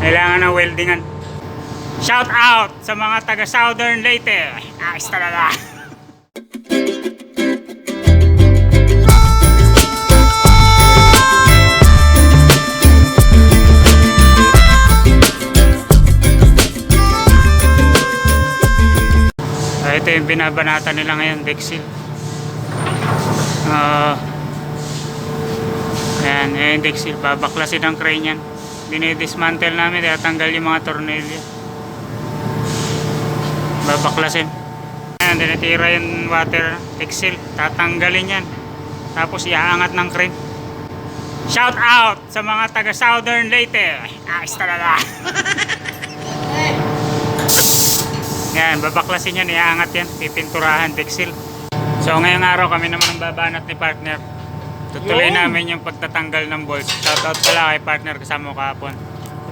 Kailangan ng weldingan. Shout out sa mga taga Southern Leyte. Ayos talaga. Ito yung binabanatan nila ngayon, deck seal. Ayan, yung deck seal. Babaklasin ang crane yan. Dinidismantle namin, tatanggal yung mga tornilyo. Babaklasin. Ayan, dinitira yung water deck seal. Tatanggalin yan. Tapos iaangat ng crane. Shout out sa mga taga Southern Leyte. Ayos talaga. Yan, babaklasin yan, iaangat yan, pipinturahan, deck seal. So ngayong araw kami naman ang babanat ni partner. Tutuloy namin yung pagtatanggal ng bolts. Shoutout pala kay partner, kasama ko kahapon.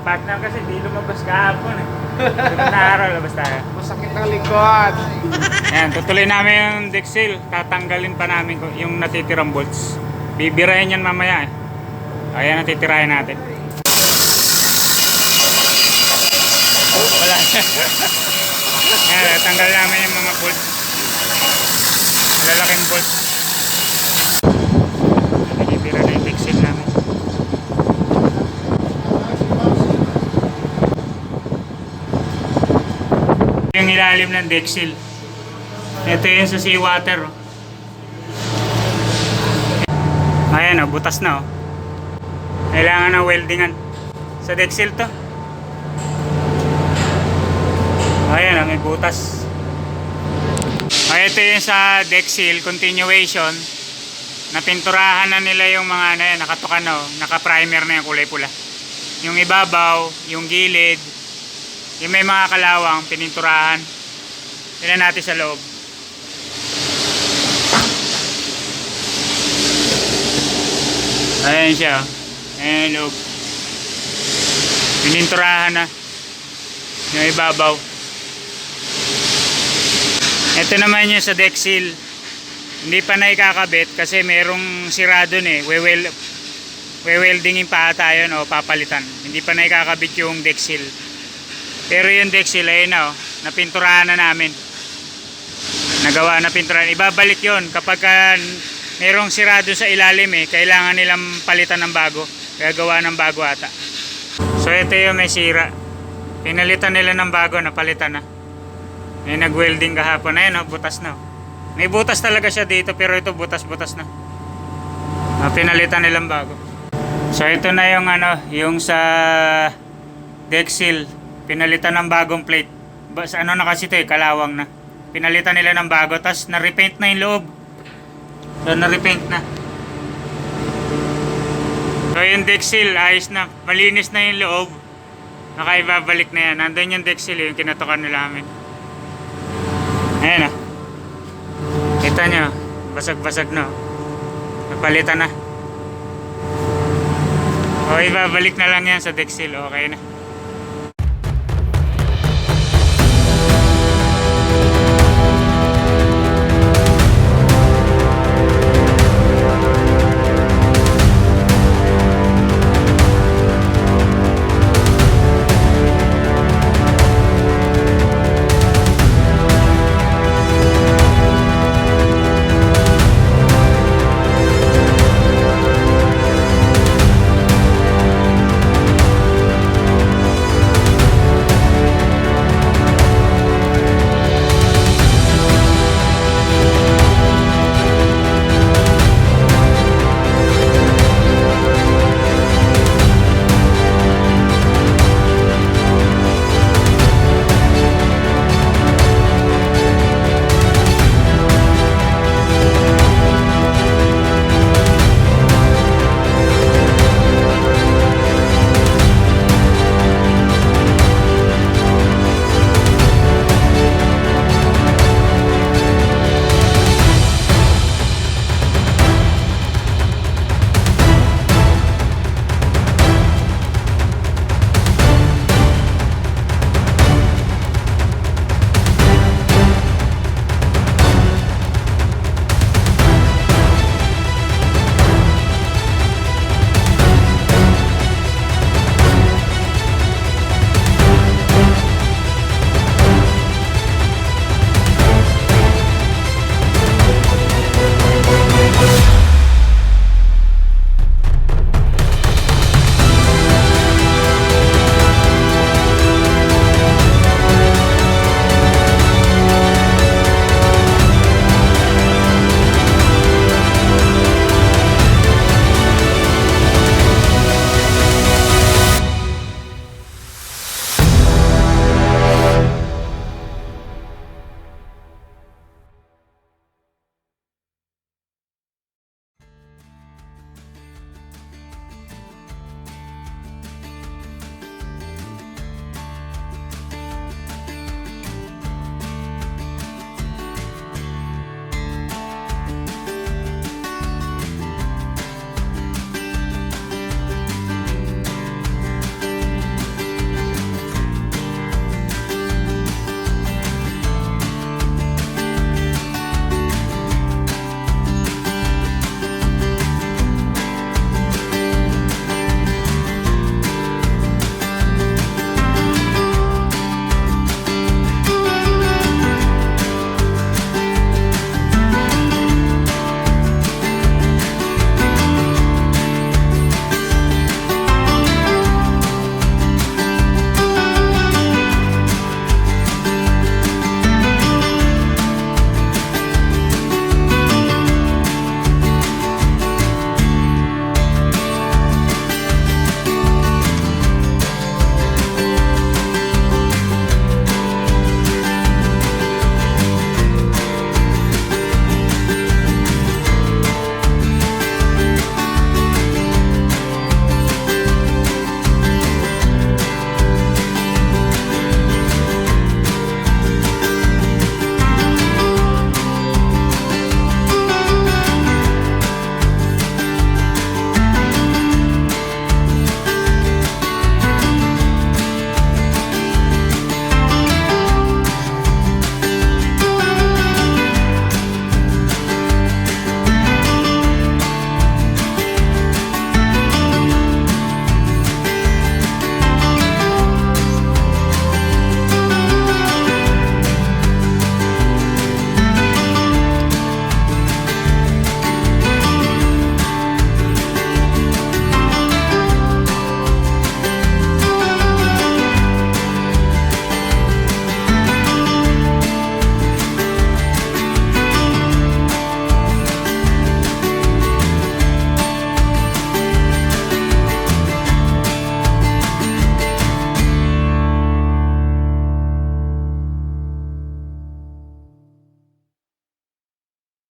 Partner kasi di lumabas kahapon eh. Sunod na araw, labas tayo. Masakit ang likod. Yan, tutuloy namin yung deck seal. Tatanggalin pa namin yung natitirang bolts. Bibirahin yan mamaya eh. Ayan, natitirahin natin. Wala. Ayan, tanggal namin yung mga bolts. Lalaking bolts. Nakikibira na yung deck seal namin. Yung ilalim ng deck seal. Ito yun sa seawater. Ayan o, butas na o. Kailangan ng weldingan. Sa deck seal to. Ayan, may butas. Ay, ito yung sa deck seal continuation. Napinturahan na nila yung mga na yan, nakatukan na, naka-primer na yung kulay pula. Yung ibabaw, yung gilid, yung may mga kalawang, pininturahan. Tignan natin sa loob. Ayan siya. Ayan yung loob. Pininturahan na. Yung ibabaw. Ito naman yung sa deck seal. Hindi pa na ikakabit kasi merong sira dun eh. Weweldingin pa ata yun o papalitan. Hindi pa na ikakabit yung deck seal. Pero yung deck seal ayun na o. Napinturahan na namin. Nagawa na pinturahan. Ibabalik yun kapag merong sira dun sa ilalim eh. Kailangan nilang palitan ng bago. Gagawa ng bago ata. So ito yung may sira. Pinalitan nila ng bago, napalitan na. May nag-welding kahapon. Ayan o, butas na. May butas talaga siya dito pero ito butas-butas na. Pinalitan nilang bago. So ito na yung yung sa deck seal. Pinalitan ng bagong plate. Ano na kasi ito eh, kalawang na. Pinalitan nila ng bago. Tapos na-repaint na yung loob. So na-repaint na. So yung deck seal, ayos na. Malinis na yung loob. Nakaibabalik na yan. Nandun yung deck seal yung kinatukan nila namin. Ayan o. Kita nyo, basag-basag na. Napalitan na. O, ibabalik na lang yan sa deck seal. Okay na.